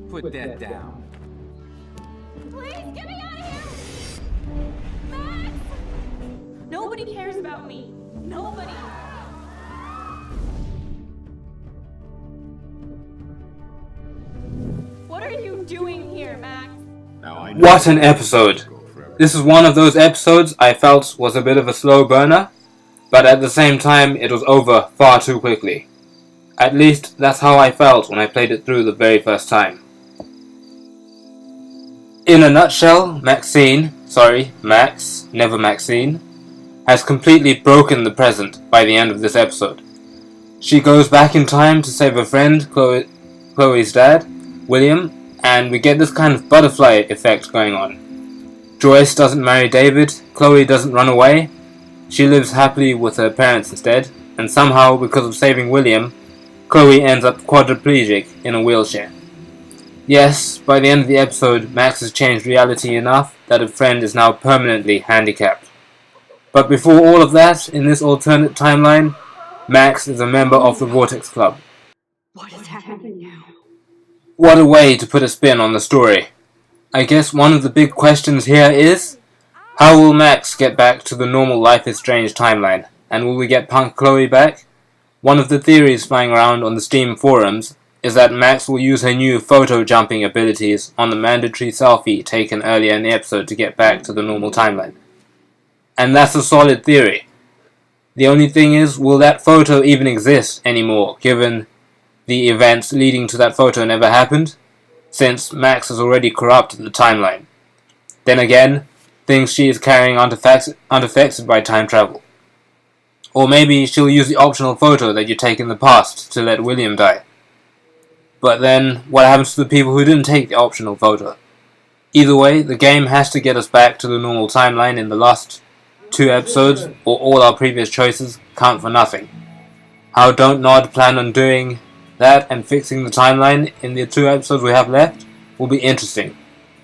Put that down. Please get me out of here! Max! Nobody cares about me. Nobody. What are you doing here, Max? What an episode! This is one of those episodes I felt was a bit of a slow burner, but at the same time it was over far too quickly. At least that's how I felt when I played it through the very first time. In a nutshell, Max, never Maxine, has completely broken the present by the end of this episode. She goes back in time to save her friend, Chloe's dad, William, and we get this kind of butterfly effect going on. Joyce doesn't marry David, Chloe doesn't run away, she lives happily with her parents instead, and somehow, because of saving William, Chloe ends up quadriplegic in a wheelchair. Yes, by the end of the episode, Max has changed reality enough that her friend is now permanently handicapped. But before all of that, in this alternate timeline, Max is a member of the Vortex Club. What is happening now? What a way to put a spin on the story. I guess one of the big questions here is, how will Max get back to the normal Life is Strange timeline? And will we get Punk Chloe back? One of the theories flying around on the Steam forums is that Max will use her new photo jumping abilities on the mandatory selfie taken earlier in the episode to get back to the normal timeline. And that's a solid theory. The only thing is, will that photo even exist anymore, given the events leading to that photo never happened, since Max has already corrupted the timeline. Then again, things she is carrying aren't unaffected by time travel. Or maybe she'll use the optional photo that you take in the past to let William die. But then, what happens to the people who didn't take the optional photo? Either way, the game has to get us back to the normal timeline in the last 2 episodes, or all our previous choices count for nothing. How Don't Nod plan on doing that and fixing the timeline in the 2 episodes we have left will be interesting.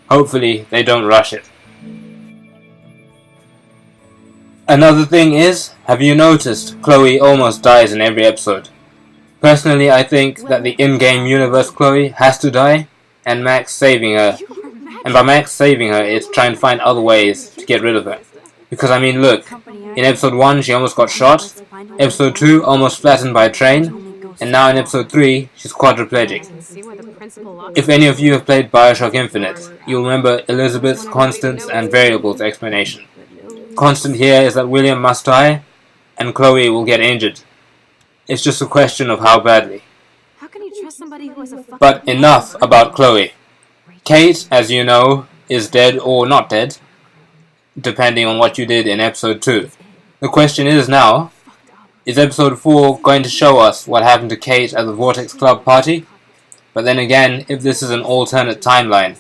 Hopefully they don't rush it. Another thing is, have you noticed Chloe almost dies in every episode? Personally, I think that the in-game universe Chloe has to die, and Max saving her. And by Max saving her, it's trying to find other ways to get rid of her. Because I mean, look, in episode 1 she almost got shot, episode 2 almost flattened by a train, and now in episode 3 she's quadriplegic. If any of you have played Bioshock Infinite, you'll remember Elizabeth's constants and variables explanation. Constant here is that William must die, and Chloe will get injured. It's just a question of how badly. How can you trust somebody who has a fucking... But enough about Chloe. Kate, as you know, is dead or not dead, depending on what you did in episode 2. The question is now, is episode 4 going to show us what happened to Kate at the Vortex Club party? But then again, if this is an alternate timeline,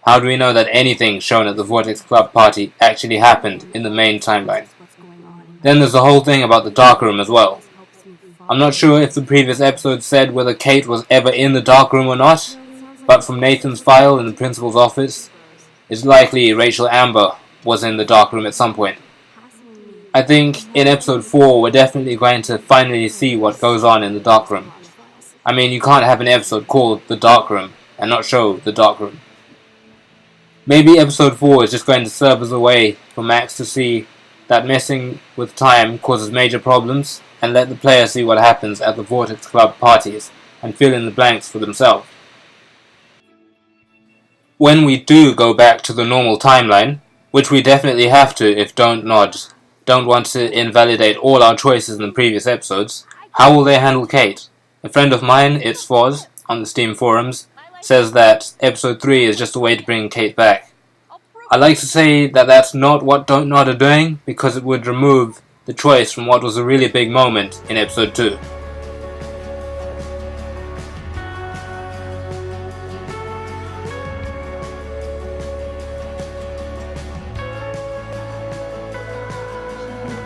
how do we know that anything shown at the Vortex Club party actually happened in the main timeline? Then there's the whole thing about the darkroom as well. I'm not sure if the previous episode said whether Kate was ever in the darkroom or not, but from Nathan's file in the principal's office, it's likely Rachel Amber was in the darkroom at some point. I think in episode 4 we're definitely going to finally see what goes on in the darkroom. I mean, you can't have an episode called The Darkroom and not show the darkroom. Maybe episode 4 is just going to serve as a way for Max to see that messing with time causes major problems, and let the player see what happens at the Vortex Club parties and fill in the blanks for themselves. When we do go back to the normal timeline, which we definitely have to if don't want to invalidate all our choices in the previous episodes, how will they handle Kate? A friend of mine, It's Foz, on the Steam forums, says that episode 3 is just a way to bring Kate back. I like to say that that's not what Don't Nod are doing, because it would remove the choice from what was a really big moment in episode 2.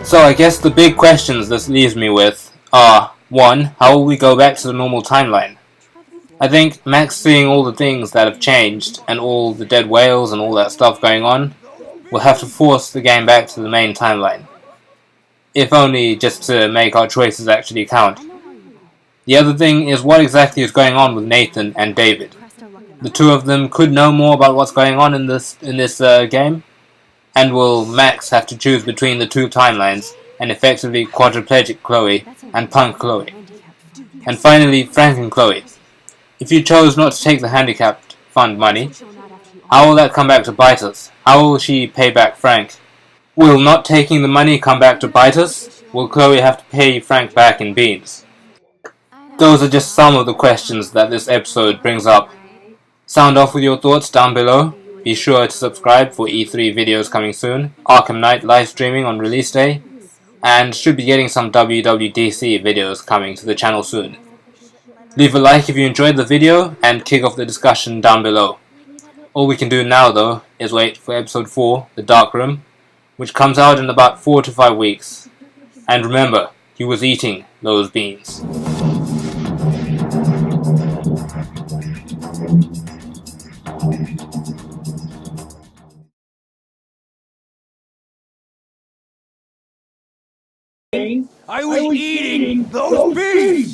So I guess the big questions this leaves me with are, 1. How will we go back to the normal timeline? I think Max seeing all the things that have changed, and all the dead whales and all that stuff going on, will have to force the game back to the main timeline. If only just to make our choices actually count. The other thing is what exactly is going on with Nathan and David. The two of them could know more about what's going on in this game, and will Max have to choose between the two timelines and effectively quadriplegic Chloe and punk Chloe? And finally, Frank and Chloe. If you chose not to take the handicapped fund money, how will that come back to bite us? How will she pay back Frank? Will not taking the money come back to bite us? Will Chloe have to pay Frank back in beans? Those are just some of the questions that this episode brings up. Sound off with your thoughts down below. Be sure to subscribe for E3 videos coming soon, Arkham Knight live streaming on release day, and should be getting some WWDC videos coming to the channel soon. Leave a like if you enjoyed the video, and kick off the discussion down below. All we can do now though, is wait for episode 4, The Dark Room, which comes out in about 4 to 5 weeks. And remember, he was eating those beans. I was eating those beans!